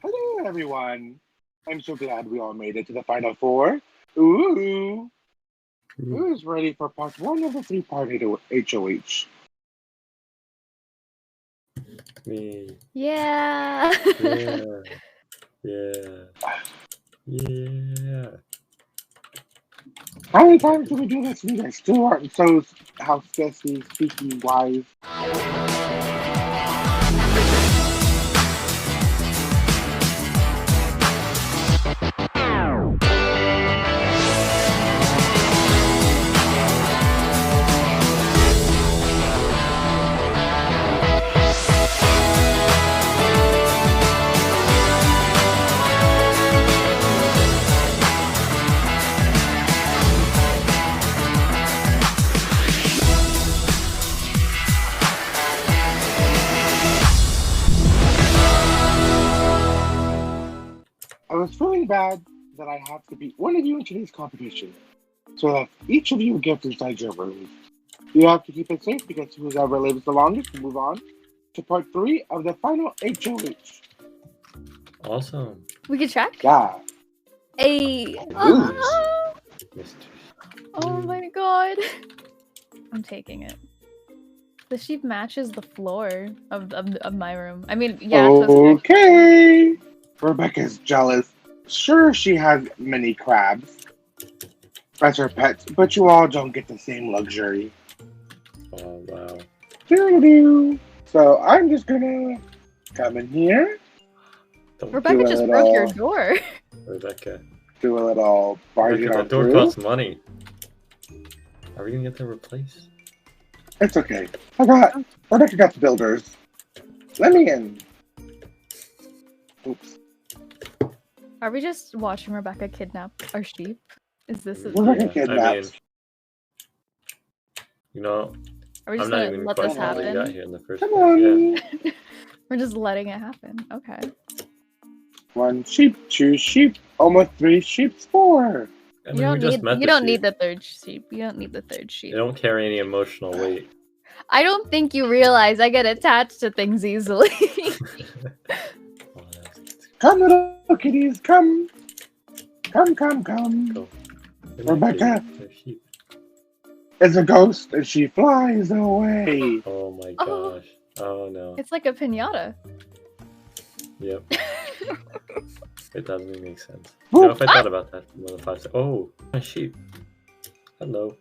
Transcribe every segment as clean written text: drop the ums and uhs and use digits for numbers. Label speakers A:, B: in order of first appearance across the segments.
A: Hello, everyone. I'm so glad we all made it to the final four. Ooh. Who's ready for part one of the three-part HOH?
B: Me.
C: Yeah.
B: Yeah. Yeah. Yeah.
A: How many times do we do this? You guys still aren't so house guesty, speaky, wise. I was feeling bad that I have to beat one of you in today's competition, so that each of you gets inside your room. You have to keep it safe because whoever lives the longest will move on to part three of the final HOH.
B: Awesome.
C: We can check?
A: Yeah.
C: Hey.
B: Mystery.
C: Oh my god. I'm taking it. The sheep matches the floor of my room. I mean, yeah, it's supposed to be.
A: Okay. Rebecca's jealous. Sure, she has many crabs as her pets, but you all don't get the same luxury.
B: Oh, wow.
A: Doo-doo. So I'm just gonna come in here.
C: Rebecca just broke your door.
B: Rebecca.
A: Do a little barging
B: Rebecca,
A: on
B: that door
A: through.
B: costs money. Are we gonna get that replaced?
A: It's okay. Rebecca got the builders. Let me in. Oops.
C: Are we just watching Rebecca kidnap our sheep? Is this it?
A: Rebecca
B: I
A: kidnapped.
B: mean, you know,
C: Are we just
B: I'm not
C: gonna
B: even
C: let this
B: questioning how you got
C: happen?
B: here in the first
A: Come
B: place.
A: on.
B: Yeah.
C: We're just letting it happen. Okay.
A: One sheep, two sheep, almost three sheep, four.
B: I mean, we just met
C: You
B: the
C: don't
B: sheep.
C: need the third sheep. You don't need the third sheep.
B: They don't carry any emotional weight.
C: I don't think you realize I get attached to things easily.
B: Oh, that's-
A: Come, little kitties, come. Come, come, come.
B: Go.
A: Rebecca.
B: They're sheep.
A: It's a ghost and she flies away.
B: Oh my
C: Oh.
B: gosh. Oh no.
C: It's like a piñata.
B: Yep. It doesn't even make sense.
A: Whoop.
B: You know, if I thought about that for more than 5 seconds. Oh, my sheep. Hello.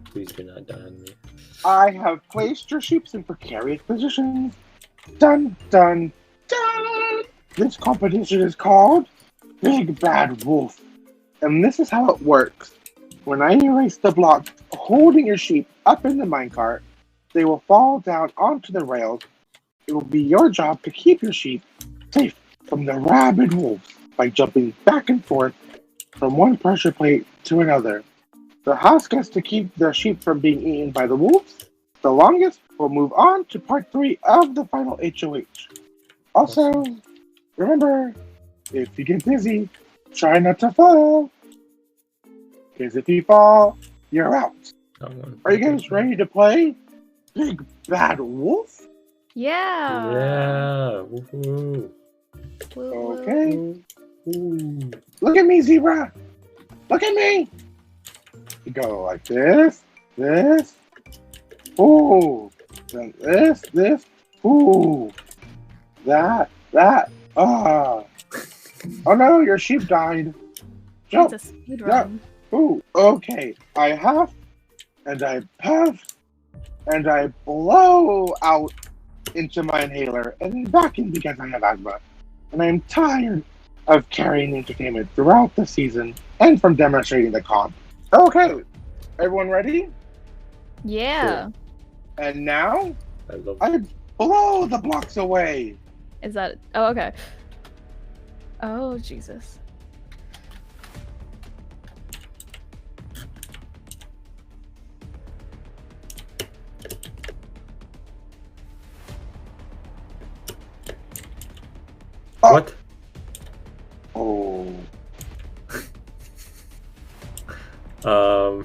B: Please do not die on me.
A: I have placed your sheep in precarious positions. Dun, dun, dun. This competition is called Big Bad Wolf. And this is how it works. When I erase the block holding your sheep up in the minecart, they will fall down onto the rails. It will be your job to keep your sheep safe from the rabid wolves by jumping back and forth from one pressure plate to another. The house gets to keep their sheep from being eaten by the wolves. The longest will move on to part three of the final HOH. Also, remember, if you get dizzy, try not to fall. Because if you fall, you're out. Are you guys ready to play Big Bad Wolf?
C: Yeah.
B: Yeah. Woohoo.
A: Okay.
B: Ooh.
A: Look at me, zebra. Look at me. You go like this, this. Ooh. Then this. Ooh. That. Ah. Oh no, your sheep died. Jump.
C: It's a speed run.
A: Ooh. Okay. I huff, and I puff, and I blow out into my inhaler, and then back in because I have asthma. And I'm tired of carrying entertainment throughout the season and from demonstrating the comp. Okay, everyone ready?
C: Yeah.
A: And now,
B: I love
A: I blow the blocks away.
C: Is that? Oh, okay. Oh, Jesus.
A: Oh.
B: What?
A: Oh.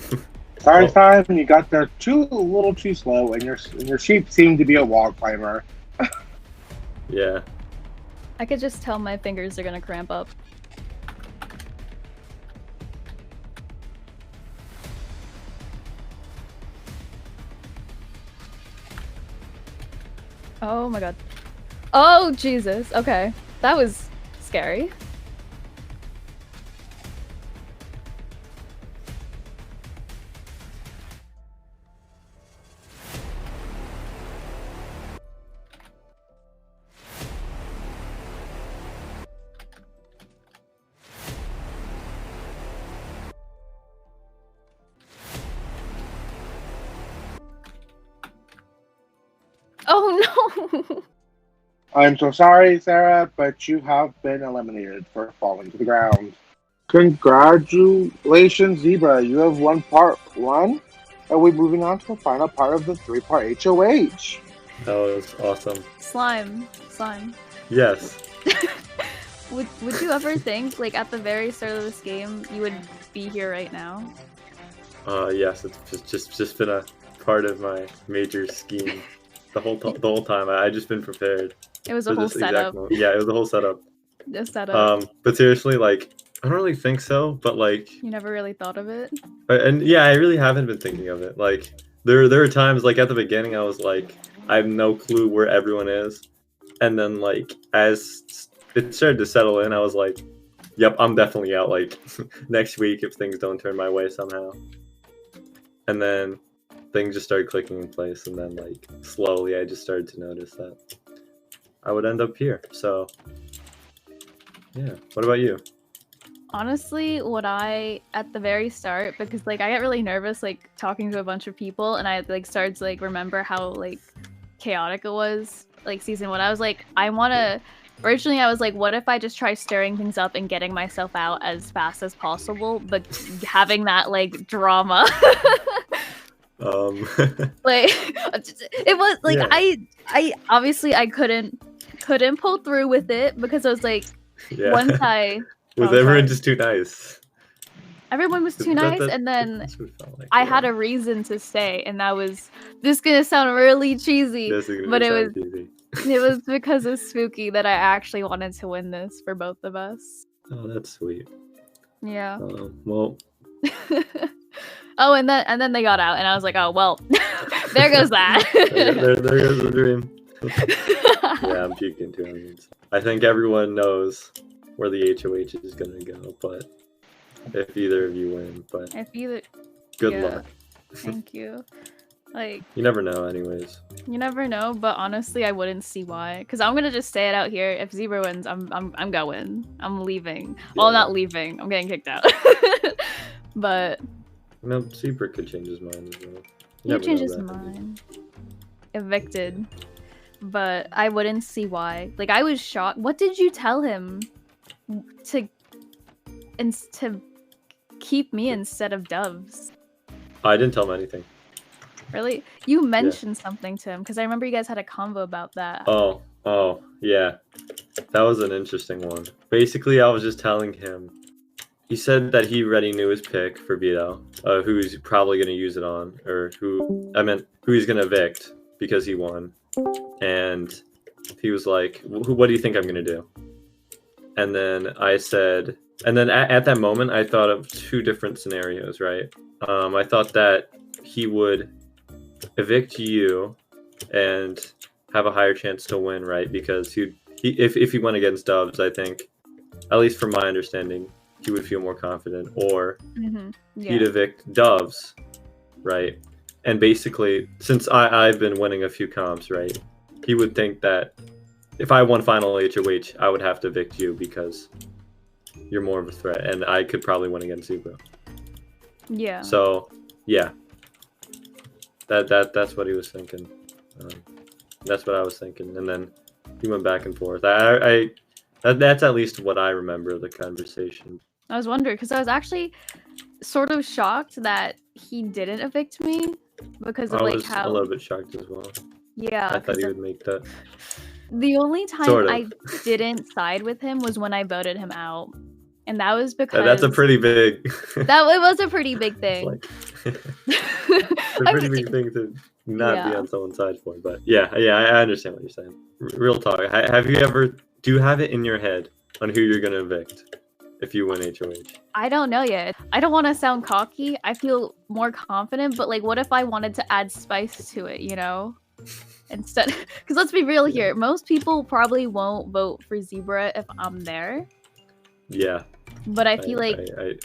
B: Sorry,
A: Simon, you got there a little too slow, and your sheep seemed to be a wall climber.
B: Yeah.
C: I could just tell my fingers are gonna cramp up. Oh my god. Oh, Jesus. Okay. That was scary. Oh no!
A: I'm so sorry, Sarah, but you have been eliminated for falling to the ground. Congratulations, Zebra. You have won part 1. And we're moving on to the final part of the 3-part HOH.
B: That was awesome.
C: Slime.
B: Yes.
C: Would you ever think, like, at the very start of this game, you would be here right now?
B: Yes, it's just been a part of my major scheme the whole time. I just been prepared.
C: It was a whole setup.
B: Yeah, it was a whole setup.
C: The setup.
B: But seriously, like, I don't really think so, but like,
C: You never really thought of it?
B: and yeah, I really haven't been thinking of it. Like, there are times, like, at the beginning, I was like, I have no clue where everyone is, and then, like, as it started to settle in, I was like, yep, I'm definitely out, like, next week if things don't turn my way somehow. And then things just started clicking in place, and then, like, slowly I just started to notice that I would end up here. So yeah, what about you?
C: Honestly, at the very start, because like I get really nervous like talking to a bunch of people, and I like started to like remember how like chaotic it was like season 1. I was like, originally I was like, what if I just try stirring things up and getting myself out as fast as possible, but having that like drama. Like it was like, yeah. I obviously I couldn't pull through with it because I was like,
B: yeah.
C: Once I
B: was everyone just too nice?
C: Everyone was too nice, and then I had a reason to stay, and that was, this is gonna sound really cheesy, but it was because of Spooky that I actually wanted to win this for both of us.
B: Oh, that's sweet.
C: Yeah.
B: Well.
C: Oh, and then they got out, and I was like, oh well, there goes that.
B: there goes the dream. Yeah, I'm puking too. I think everyone knows where the HOH is gonna go, but if either of you win, but good luck.
C: Thank you. Like,
B: you never know, anyways.
C: You never know, but honestly, I wouldn't see why. Cause I'm gonna just stay it out here. If Zebra wins, I'm going. I'm leaving. Yeah. Well, not leaving. I'm getting kicked out. But
B: no, Zebra could change his mind as well.
C: He changes his mind. Evicted. But I wouldn't see why. Like, I was shocked. What did you tell him to keep me instead of Doves?
B: I didn't tell him anything.
C: Really? You mentioned something to him because I remember you guys had a convo about that.
B: Oh, yeah. That was an interesting one. Basically, I was just telling him. He said that he already knew his pick for veto, who he's probably going to use it on, or who he's going to evict because he won. And he was like, what do you think I'm going to do? And then I said, and then at that moment, I thought of 2 different scenarios, right? I thought that he would evict you and have a higher chance to win, right? Because if he went against Doves, I think, at least from my understanding, he would feel more confident, or he'd evict Doves, right? And basically, since I've been winning a few comps, right, he would think that if I won final HOH, I would have to evict you because you're more of a threat, and I could probably win against Zebra.
C: Yeah.
B: So, yeah. That's what he was thinking. That's what I was thinking, and then he went back and forth. That's at least what I remember of the conversation.
C: I was wondering, because I was actually sort of shocked that he didn't evict me because of like how.
B: I was a little bit shocked as well.
C: Yeah.
B: I thought he would make that.
C: The only time I didn't side with him was when I voted him out, and that was because
B: that's a pretty big.
C: It was a pretty big thing.
B: It's a pretty big thing to not be on someone's side for, but yeah, I understand what you're saying. Real talk. Have you ever Do you have it in your head on who you're gonna evict if you win HOH?
C: I don't know yet. I don't want to sound cocky. I feel more confident, but like, what if I wanted to add spice to it, you know? Instead, because let's be real here. Most people probably won't vote for Zebra if I'm there.
B: Yeah.
C: But I feel like
B: I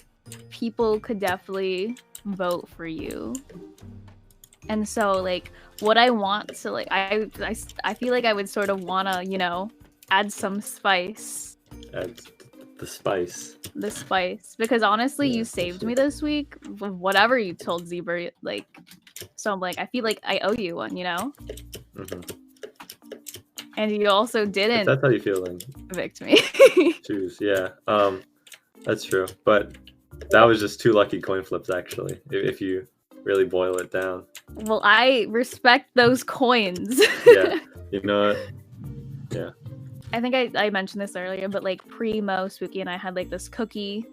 C: people could definitely vote for you. And so, like, what I want to, like, I feel like I would sort of want to, you know, add some spice.
B: add the spice.
C: The spice. Because honestly,
B: Yeah,
C: you
B: for
C: saved
B: sure.
C: me this week with whatever you told Zebra. Like, so I'm like, I feel like I owe you one, you know? And you also
B: If
C: didn't
B: that's how you feel, then
C: evict me.
B: choose. Yeah. That's true. But that was just 2 lucky coin flips, actually. If you really boil it down.
C: Well, I respect those coins.
B: Yeah. You know what? Yeah.
C: I think I mentioned this earlier, but like Primo, Spooky, and I had like this cookie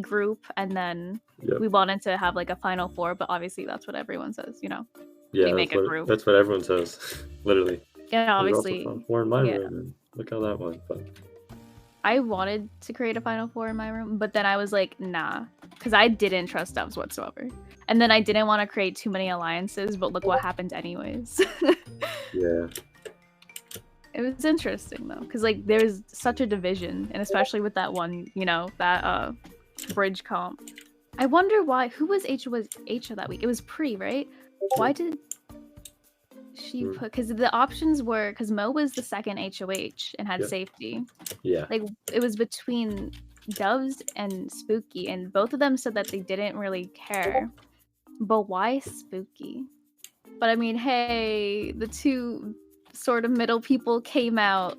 C: group, and then
B: Yep.
C: we wanted to have like a final 4, but obviously that's what everyone says, you know.
B: Yeah.
C: We make a group.
B: That's what everyone says. Literally.
C: Yeah,
B: There's
C: obviously.
B: also Final 4 in my
C: yeah.
B: room, and look how that went. But
C: I wanted to create a final 4 in my room, but then I was like, nah, because I didn't trust Dubs whatsoever. And then I didn't want to create too many alliances, but look what happened anyways.
B: yeah.
C: It was interesting though, because like there's such a division, and especially with that one, you know, that bridge comp. I wonder why. Who was H of that week? It was Pre, right? Why did she put? Because the options were because Mo was the second HOH and had
B: Yep.
C: safety.
B: Yeah.
C: Like it was between Doves and Spooky, and both of them said that they didn't really care. But why Spooky? But I mean, hey, the 2 sort of middle people came out,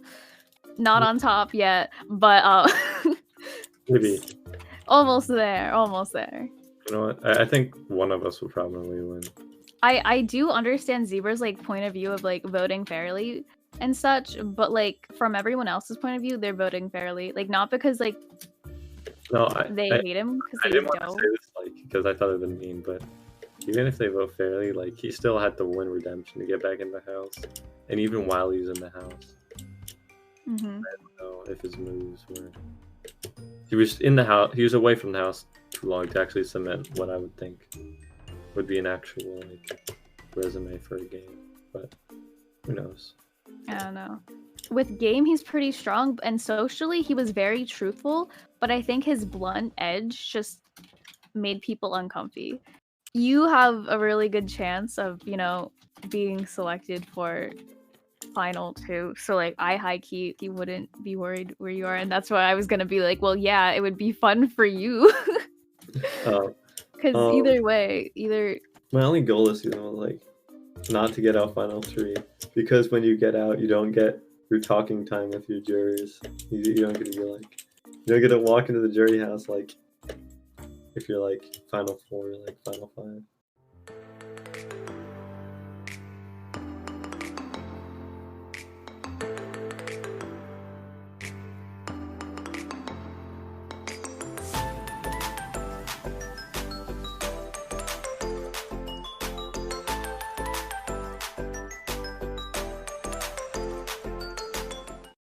C: not on top yet, but
B: Maybe.
C: almost there, almost there.
B: You know what? I think one of us will probably win.
C: I do understand Zebra's like point of view of like voting fairly and such, but like from everyone else's point of view, they're voting fairly. Like not because like
B: No,
C: they hate him, because
B: I
C: they
B: didn't want to
C: don't.
B: say this like because I thought it would be mean, but even if they vote fairly, like he still had to win redemption to get back in the house, and even while he was in the house,
C: Mm-hmm.
B: I don't know if his moves were. He was in the house. He was away from the house too long to actually cement what I would think would be an actual like resume for a game, but who knows?
C: I don't know. With game, he's pretty strong, and socially, he was very truthful, but I think his blunt edge just made people uncomfy. You have a really good chance of, you know, being selected for final 2. So, like, I high-key, he wouldn't be worried where you are, and that's why I was gonna be like, well, yeah, it would be fun for you. Because either way,
B: my only goal is, you know, like, not to get out final 3, because when you get out, you don't get your talking time with your jurors. You don't get to be like, you don't get to walk into the jury house like if you're like final 4, like final 5.